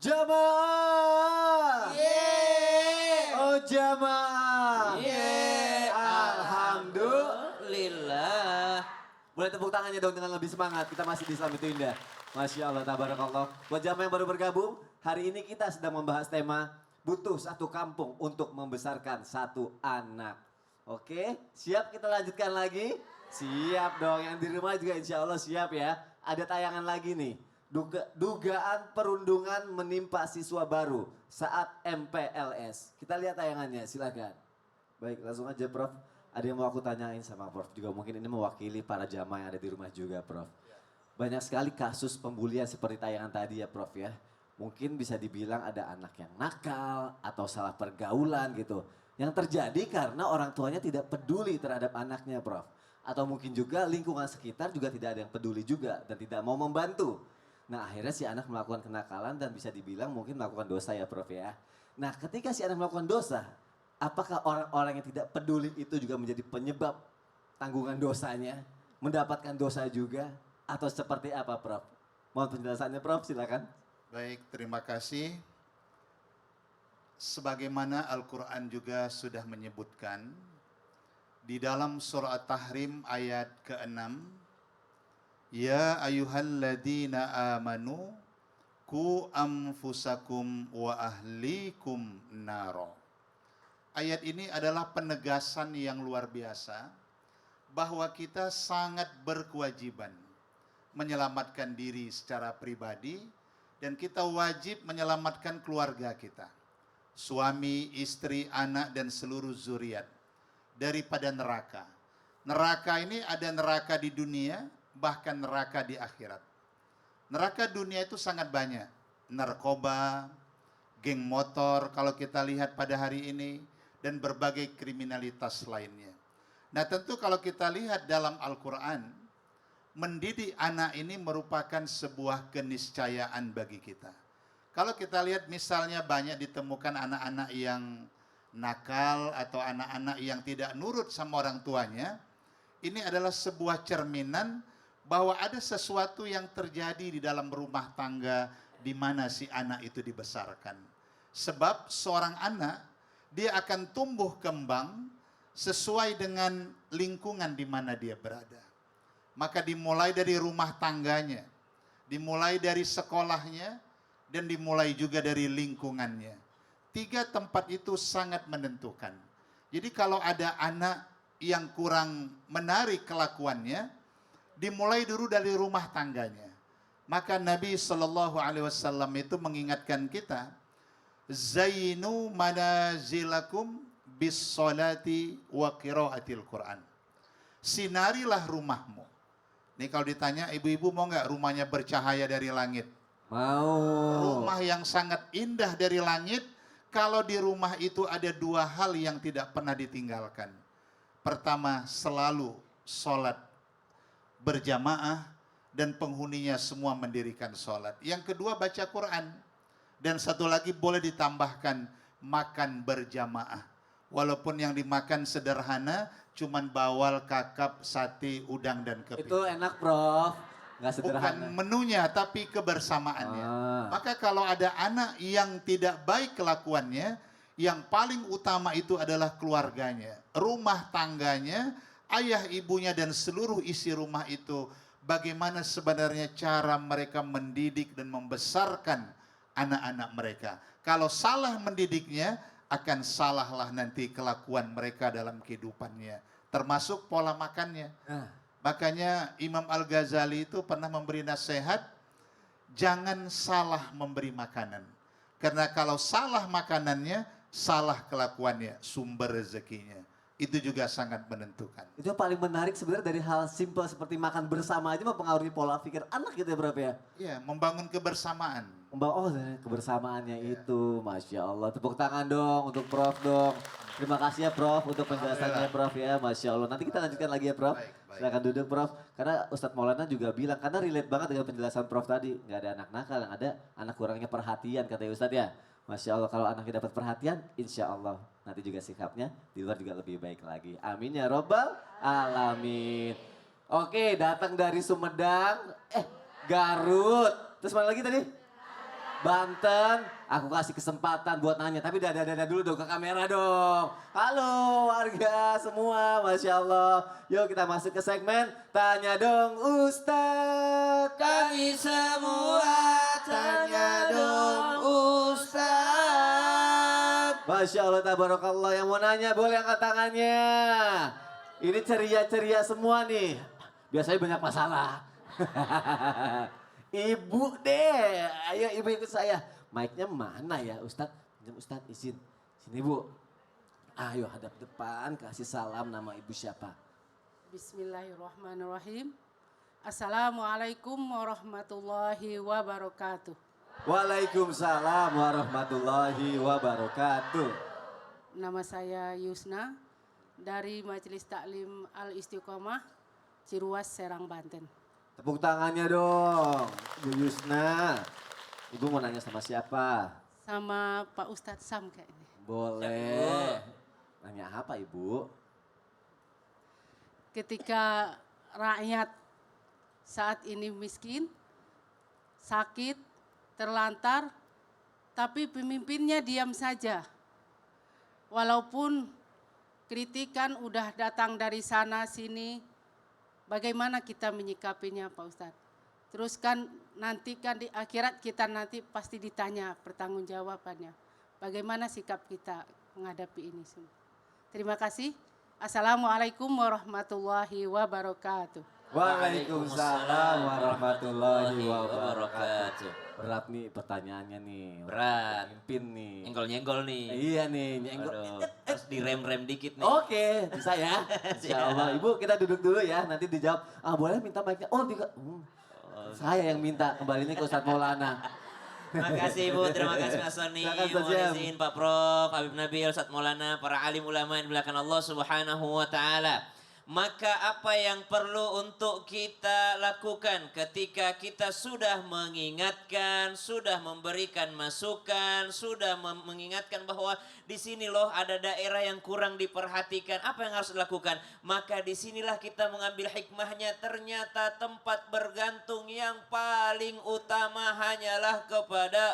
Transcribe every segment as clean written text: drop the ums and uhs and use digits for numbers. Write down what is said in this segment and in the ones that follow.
Jamaah. Yeay. Oh jamaah. Yeay. Alhamdulillah. Boleh tepuk tangannya dong dengan lebih semangat. Kita masih di Islam itu Indah. Masya Allah, tabarakallah. Buat jamaah yang baru bergabung, hari ini kita sedang membahas tema butuh satu kampung untuk membesarkan satu anak. Oke, siap kita lanjutkan lagi? Siap dong, yang di rumah juga insya Allah siap ya. Ada tayangan lagi nih. Dugaan perundungan menimpa siswa baru saat MPLS. Kita lihat tayangannya, silakan. Baik, langsung aja Prof. Ada yang mau aku tanyain sama Prof juga. Mungkin ini mewakili para jamaah yang ada di rumah juga Prof. Banyak sekali kasus pembulian seperti tayangan tadi ya Prof ya. Mungkin bisa dibilang ada anak yang nakal atau salah pergaulan gitu. Yang terjadi karena orang tuanya tidak peduli terhadap anaknya Prof. Atau mungkin juga lingkungan sekitar juga tidak ada yang peduli juga dan tidak mau membantu. Nah akhirnya si anak melakukan kenakalan dan bisa dibilang mungkin melakukan dosa ya Prof ya. Nah ketika si anak melakukan dosa, apakah orang-orang yang tidak peduli itu juga menjadi penyebab tanggungan dosanya, mendapatkan dosa juga, atau seperti apa Prof? Mohon penjelasannya Prof, silakan. Baik, terima kasih. Sebagaimana Al-Quran juga sudah menyebutkan, di dalam surah At-Tahrim ayat ke-6, Ya ayyuhalladzina amanu ku anfusakum wa ahlikum naro. Ayat ini adalah penegasan yang luar biasa bahwa kita sangat berkewajiban menyelamatkan diri secara pribadi dan kita wajib menyelamatkan keluarga kita. Suami, istri, anak dan seluruh zuriat daripada neraka. Neraka ini ada neraka di dunia, bahkan neraka di akhirat. Neraka dunia itu sangat banyak. Narkoba, geng motor kalau kita lihat pada hari ini, dan berbagai kriminalitas lainnya. Nah tentu kalau kita lihat dalam Al-Quran, mendidik anak ini merupakan sebuah keniscayaan bagi kita. Kalau kita lihat misalnya banyak ditemukan anak-anak yang nakal atau anak-anak yang tidak nurut sama orang tuanya, ini adalah sebuah cerminan bahwa ada sesuatu yang terjadi di dalam rumah tangga di mana si anak itu dibesarkan. Sebab seorang anak, dia akan tumbuh kembang sesuai dengan lingkungan di mana dia berada. Maka dimulai dari rumah tangganya, dimulai dari sekolahnya, dan dimulai juga dari lingkungannya. 3 tempat itu sangat menentukan. Jadi kalau ada anak yang kurang menarik kelakuannya, dimulai dulu dari rumah tangganya. Maka Nabi SAW itu mengingatkan kita, Zainu manazilakum bis salati wa qiraatil Quran. Sinarilah rumahmu. Nih kalau ditanya ibu-ibu mau nggak rumahnya bercahaya dari langit? Mau. Rumah yang sangat indah dari langit, kalau di rumah itu ada 2 hal yang tidak pernah ditinggalkan. Pertama, selalu sholat berjamaah dan penghuninya semua mendirikan sholat. Yang kedua, baca Quran. Dan satu lagi boleh ditambahkan, makan berjamaah. Walaupun yang dimakan sederhana, cuman bawal, kakap, sate, udang, dan kepiting. Itu enak Prof, nggak sederhana. Bukan menunya, tapi kebersamaannya. Maka kalau ada anak yang tidak baik kelakuannya, yang paling utama itu adalah keluarganya, rumah tangganya, ayah ibunya dan seluruh isi rumah itu. Bagaimana sebenarnya cara mereka mendidik dan membesarkan anak-anak mereka. Kalau salah mendidiknya, akan salahlah nanti kelakuan mereka dalam kehidupannya. Termasuk pola makannya. Makanya Imam Al-Ghazali itu pernah memberi nasihat, jangan salah memberi makanan. Karena kalau salah makanannya, salah kelakuannya, sumber rezekinya. Itu juga sangat menentukan. Itu yang paling menarik sebenarnya dari hal simpel seperti makan bersama aja mempengaruhi pola pikir anak gitu ya Prof ya? Iya, membangun kebersamaan. Oh kebersamaannya itu, Masya Allah. Tepuk tangan dong untuk Prof dong. Terima kasih ya Prof untuk penjelasannya Prof ya, Masya Allah. Nanti kita lanjutkan lagi ya Prof. Baik. Silakan duduk Prof. Karena Ustadz Maulana juga bilang, karena relate banget dengan penjelasan Prof tadi. Nggak ada anak nakal, yang ada anak kurangnya perhatian katanya Ustadz ya. Masya Allah kalau anaknya dapat perhatian, insya Allah nanti juga sikapnya di luar juga lebih baik lagi. Amin ya robbal alamin. Oke, datang dari Sumedang, Garut. Terus mana lagi tadi? Banten, aku kasih kesempatan buat nanya. Tapi dada dulu dong ke kamera dong. Halo warga semua, Masya Allah. Yuk kita masuk ke segmen Tanya Dong Ustadz. Kami semua tanya dong Ustaz. Masya Allah, tabarakallah. Yang mau nanya boleh angkat tangannya. Ini ceria-ceria semua nih. Biasanya banyak masalah. Ibu deh, ayo ibu ikut saya. Mic-nya mana ya Ustadz? Ustadz izin. Sini Bu. Ayo hadap depan, kasih salam, nama ibu siapa? Bismillahirrahmanirrahim. Assalamualaikum warahmatullahi wabarakatuh. Waalaikumsalam warahmatullahi wabarakatuh. Nama saya Yusna dari Majelis Taklim Al Istiqomah, Ciruas, Serang, Banten. Tepuk tangannya dong, Bu Yusna. Ibu mau nanya sama siapa? Sama Pak Ustadz Sam kayaknya. Boleh. Nanya apa Ibu? Ketika rakyat saat ini miskin, sakit, terlantar, tapi pemimpinnya diam saja. Walaupun kritikan udah datang dari sana sini, bagaimana kita menyikapinya Pak Ustadz? Terus kan nanti kan di akhirat kita nanti pasti ditanya pertanggungjawabannya. Bagaimana sikap kita menghadapi ini semua? Terima kasih. Assalamualaikum warahmatullahi wabarakatuh. Waalaikumsalam warahmatullahi wabarakatuh. Berat nih pertanyaannya nih. Berat. Pemimpin nih. Nyenggol-nyenggol nih. Iya nih, nyenggol. Aduh, harus direm-rem dikit nih. Oke, bisa ya. Insya Allah. Ibu kita duduk dulu ya, nanti dijawab. Ah boleh minta mic-nya? Oh tidak. Saya yang minta, kembalinya ke Ustadz Maulana. Terima kasih Ibu, terima kasih Mas Soni, Silakan, Ustaz mohon Jam. izin Pak Prof, Habib Nabil, Ustadz Maulana, para alim ulama yang dimuliakan Allah Subhanahu wa taala. Maka apa yang perlu untuk kita lakukan ketika kita sudah mengingatkan, sudah memberikan masukan, sudah mengingatkan bahwa di sini loh ada daerah yang kurang diperhatikan, apa yang harus dilakukan? Maka disinilah kita mengambil hikmahnya, ternyata tempat bergantung yang paling utama hanyalah kepada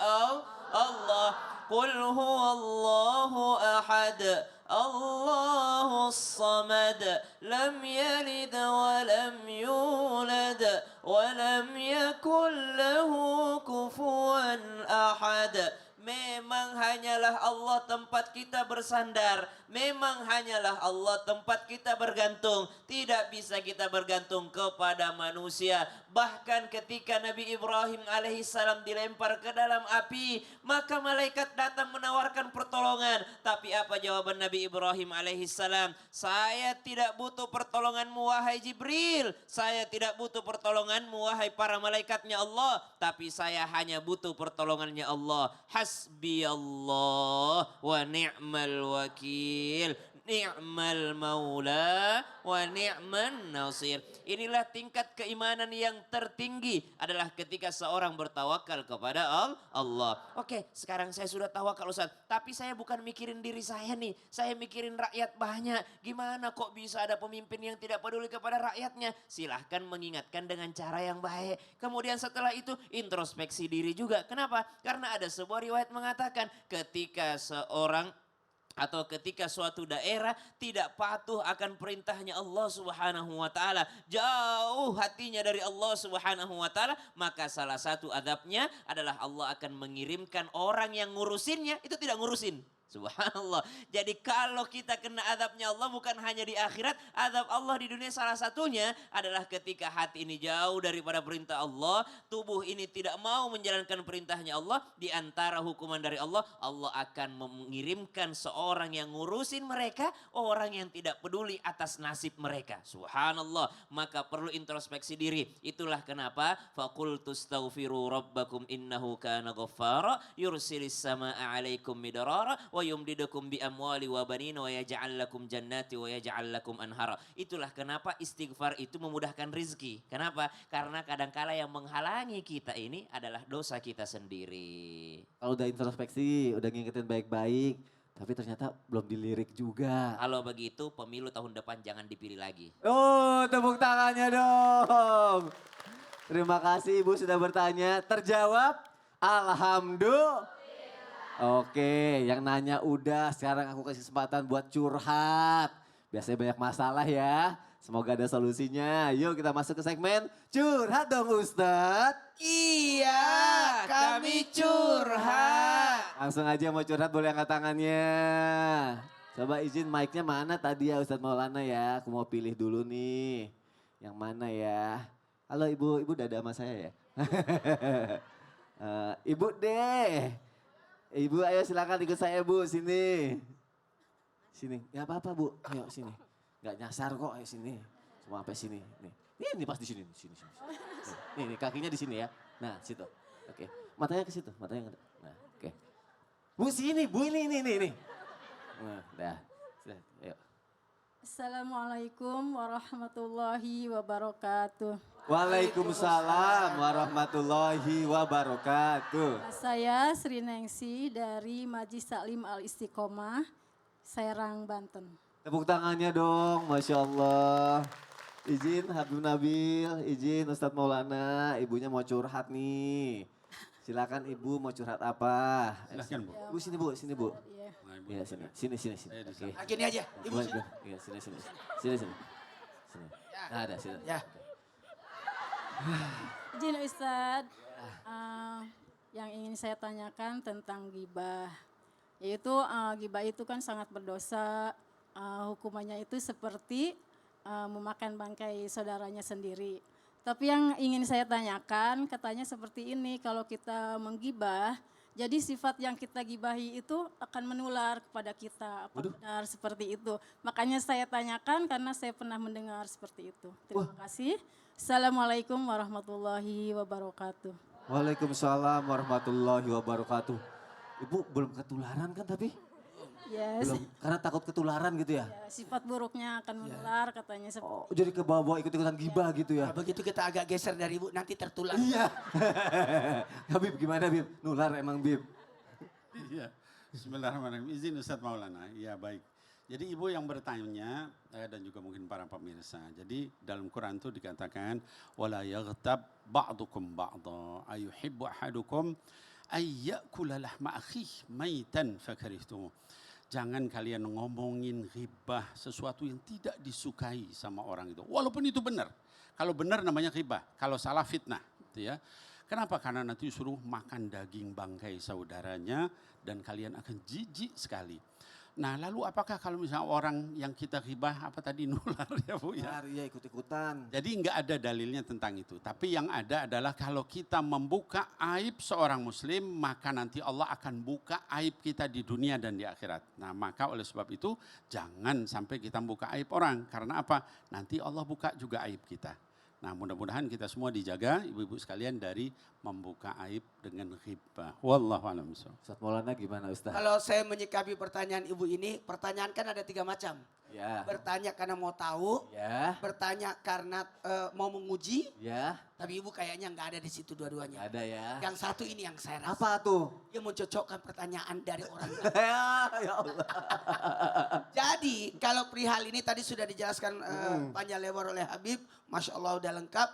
Allah. Qul huwallahu ahad. Allahus samad, lam yalid wa lam yulad wa lam yakul lahu kufuwan ahad. Memang hanyalah Allah tempat kita bersandar. Memang hanyalah Allah tempat kita bergantung. Tidak bisa kita bergantung kepada manusia. Bahkan ketika Nabi Ibrahim alaihissalam dilempar ke dalam api, maka malaikat datang menawarkan pertolongan. Tapi apa jawaban Nabi Ibrahim alaihissalam? Saya tidak butuh pertolonganmu wahai Jibril. Saya tidak butuh pertolonganmu wahai para malaikatnya Allah. Tapi saya hanya butuh pertolongannya Allah. Hasbi Allah wa ni'mal wakil. Ni'mal maula wa ni'man nasir. Inilah tingkat keimanan yang tertinggi adalah ketika seorang bertawakal kepada Allah. Oke, sekarang saya sudah tawakal Ustaz, tapi saya bukan mikirin diri saya nih. Saya mikirin rakyat banyak. Gimana kok bisa ada pemimpin yang tidak peduli kepada rakyatnya? Silahkan mengingatkan dengan cara yang baik. Kemudian setelah itu introspeksi diri juga. Kenapa? Karena ada sebuah riwayat mengatakan ketika seorang atau ketika suatu daerah tidak patuh akan perintahnya Allah Subhanahu wa taala, jauh hatinya dari Allah Subhanahu wa taala, maka salah satu adabnya adalah Allah akan mengirimkan orang yang ngurusinnya itu tidak ngurusin. Subhanallah. Jadi kalau kita kena adabnya Allah bukan hanya di akhirat, adab Allah di dunia salah satunya adalah ketika hati ini jauh daripada perintah Allah, tubuh ini tidak mau menjalankan perintahnya Allah, di antara hukuman dari Allah, Allah akan mengirimkan seorang yang ngurusin mereka, orang yang tidak peduli atas nasib mereka. Subhanallah. Maka perlu introspeksi diri. Itulah kenapa faqultu astaghfiru rabbakum innahu kana ghaffara yursilis samaa'a 'alaikum midrara wa yumdidukum bi amwali wa banin wa yaj'al lakum jannati wa yaj'al lakum anhara. Itulah kenapa istighfar itu memudahkan rizki. Kenapa? Karena kadangkala yang menghalangi kita ini adalah dosa kita sendiri. Kalau udah introspeksi, udah ngingetin baik-baik, tapi ternyata belum dilirik juga. Kalau begitu pemilu tahun depan jangan dipilih lagi. Oh, tepuk tangannya dong. Terima kasih Ibu sudah bertanya. Terjawab. Alhamdulillah. Oke, yang nanya udah, sekarang aku kasih kesempatan buat curhat. Biasanya banyak masalah ya, semoga ada solusinya. Yuk kita masuk ke segmen curhat dong Ustadz. Iya, kami curhat. Langsung aja mau curhat boleh angkat tangannya. Coba izin mic-nya mana tadi ya Ustadz Maulana ya, aku mau pilih dulu nih. Yang mana ya? Halo ibu, ibu udah ada sama saya ya? Ibu deh. Ibu ayo silakan ikut saya Bu, sini. Sini, gak apa-apa Bu, ayo sini. Gak nyasar kok, ayo sini. Semua sampai sini. Ini pas di sini, sini. Nih, kakinya di sini ya. Nah, situ. Oke. Matanya ke situ, matanya ke. Nah, oke. Bu sini, Bu ini. Nah, dah. Sudah, ayo. Assalamualaikum warahmatullahi wabarakatuh. Waalaikumsalam warahmatullahi wabarakatuh. Saya Sri Nengsi dari Majlis Taklim Al Istiqomah, Serang, Banten. Tepuk tangannya dong, Masya Allah. Izin Habib Nabil, izin Ustadz Maulana, ibunya mau curhat nih. Silakan ibu mau curhat apa? Silakan Bu. Bu sini Bu, sini Bu. Iya. Iya sini. Oke. Gini aja, ibu. Iya sini. Sini. Nah, ada sini. Ya. Izin Ustadz, yang ingin saya tanyakan tentang gibah. Yaitu gibah itu kan sangat berdosa, hukumannya itu seperti memakan bangkai saudaranya sendiri. Tapi yang ingin saya tanyakan katanya seperti ini, kalau kita menggibah, jadi sifat yang kita gibahi itu akan menular kepada kita. Apa benar seperti itu? Makanya saya tanyakan karena saya pernah mendengar seperti itu. Terima kasih. Assalamualaikum warahmatullahi wabarakatuh. Waalaikumsalam warahmatullahi wabarakatuh. Ibu belum ketularan kan tapi? Yes. Belum, karena takut ketularan gitu ya? Ya, sifat buruknya akan menular katanya seperti Oh, jadi ke bawah ikut-ikutan gibah gitu ya? Nah, begitu kita agak geser dari ibu, nanti tertular. Iya. Habib gimana Bib? Nular emang Bib? Iya. Bismillahirrahmanirrahim. Izin Ustadz Maulana. Iya baik. Jadi ibu yang bertanya dan juga mungkin para pemirsa. Jadi dalam Quran itu dikatakan wala yaghtab ba'dukum ba'dha ayuhibbu ahadukum ayyakula lahma akhihi maitan fakarihtum. Jangan kalian ngomongin ghibah sesuatu yang tidak disukai sama orang itu. Walaupun itu benar. Kalau benar namanya ghibah, kalau salah fitnah, gitu ya. Kenapa? Karena nanti suruh makan daging bangkai saudaranya dan kalian akan jijik sekali. Nah, lalu apakah kalau misalnya orang yang kita ghibah apa tadi nular ya Bu ya? Iya ikut-ikutan. Jadi enggak ada dalilnya tentang itu. Tapi yang ada adalah kalau kita membuka aib seorang muslim, maka nanti Allah akan buka aib kita di dunia dan di akhirat. Nah, maka oleh sebab itu jangan sampai kita membuka aib orang. Karena apa? Nanti Allah buka juga aib kita. Nah, mudah-mudahan kita semua dijaga ibu-ibu sekalian dari membuka aib dengan ghibah. Wallahu a'lam bishawab. Ustadz Maulana gimana Ustadz? Kalau saya menyikapi pertanyaan ibu ini, pertanyaan kan ada 3 macam. Ya. Bertanya karena mau tahu, Ya. bertanya karena mau menguji, Ya. tapi ibu kayaknya nggak ada di situ dua-duanya. Ada ya. Yang satu ini yang saya rasa. Apa tuh? Dia mencocokkan pertanyaan dari orang lain. Ya Allah. Jadi kalau perihal ini tadi sudah dijelaskan panjang lebar oleh Habib, Masya Allah udah lengkap.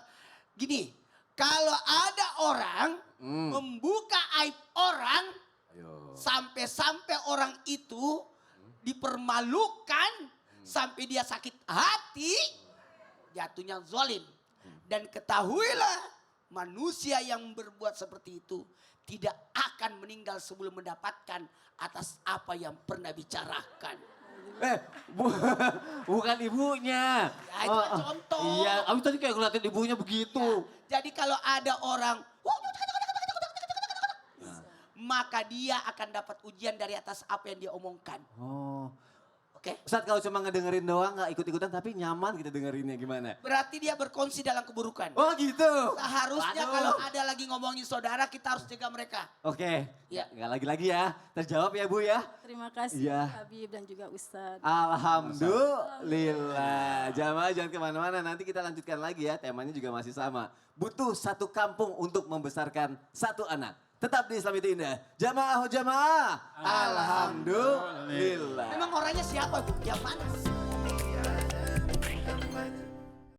Gini, kalau ada orang membuka aib orang, sampai-sampai orang itu dipermalukan, sampai dia sakit hati, jatuhnya zalim. Dan ketahuilah manusia yang berbuat seperti itu tidak akan meninggal sebelum mendapatkan atas apa yang pernah bicarakan. Bukan ibunya. Ya, itu kan contoh. Iya, aku tadi kayak ngeliatin ibunya begitu. Jadi kalau ada orang maka dia akan dapat ujian dari atas apa yang dia omongkan. Oh. Oke? Ustadz kalau cuma ngedengerin doang gak ikut-ikutan tapi nyaman kita dengerinnya gimana? Berarti dia berkongsi dalam keburukan. Oh gitu. Seharusnya Waduh. kalau ada lagi ngomongin saudara, kita harus jaga mereka. Oke, Ya. nggak lagi-lagi ya. Terjawab ya Bu ya. Terima kasih Iya. Habib dan juga Ustadz. Alhamdulillah. Jamaah jangan kemana-mana, nanti kita lanjutkan lagi ya. Temanya juga masih sama. Butuh satu kampung untuk membesarkan satu anak. Tetap di Islam itu indah. Jamaah, jamaah. Alhamdulillah. Memang orangnya siapa Bu? Yang mana?